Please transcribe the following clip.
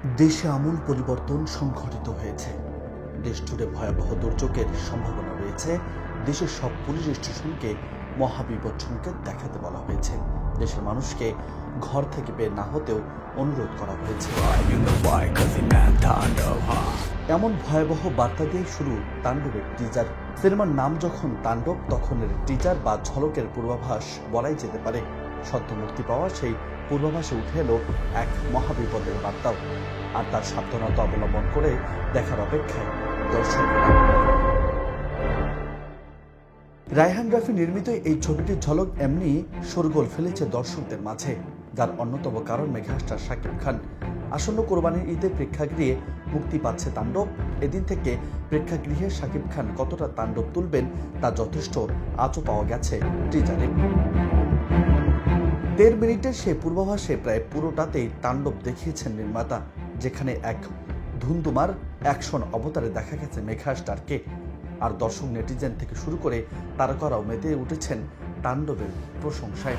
দেশে আমূল পরিবর্তন সংঘটিত হয়েছে। দেশ জুড়ে ভয়াবহ দুর্যোগের সম্ভাবনা রয়েছে। দেশের সব পুলিশ স্টেশনকে মহাবিপদ সংকেত দেখাতে বলা হয়েছে। দেশের মানুষকে ঘর থেকে বের না হতেও অনুরোধ করা হয়েছে। এমন ভয়াবহ বার্তা দিয়ে শুরু তাণ্ডবের টিজার। সিনেমার নাম যখন তাণ্ডব, তখন এর টিজার বা ঝলকের পূর্বাভাস বলাই যেতে পারে। সদ্য মুক্তি পাওয়া সেই পূর্বাভাসে উঠে এলো এক মহাবিপদের বার্তাও, আর তার সাবধানতা অবলম্বন করে দেখার অপেক্ষায় দর্শকরা। রায়হান রাফি নির্মিত এই ছবিটির ঝলক এমনি শোরগোল ফেলেছে দর্শকদের মাঝে, যার অন্যতম কারণ মেগাস্টার শাকিব খান। আসন্ন কোরবানির ঈদে প্রেক্ষাগৃহে মুক্তি পাচ্ছে তাণ্ডব। এদিন থেকে প্রেক্ষাগৃহে শাকিব খান কতটা তাণ্ডব তুলবেন তা যথেষ্ট আঁচও পাওয়া গেছে টিজারে। ১.৫ মিনিটের সে পূর্বাভাসে প্রায় পুরোটাতেই তাণ্ডব দেখিয়েছেন নির্মাতা, যেখানে এক ধুন্ধুমার অ্যাকশন অবতারে দেখা গেছে মেগাস্টারকে। আর দর্শক, নেটিজেন থেকে শুরু করে তারকারাও মেতে উঠেছেন তাণ্ডবের প্রশংসায়।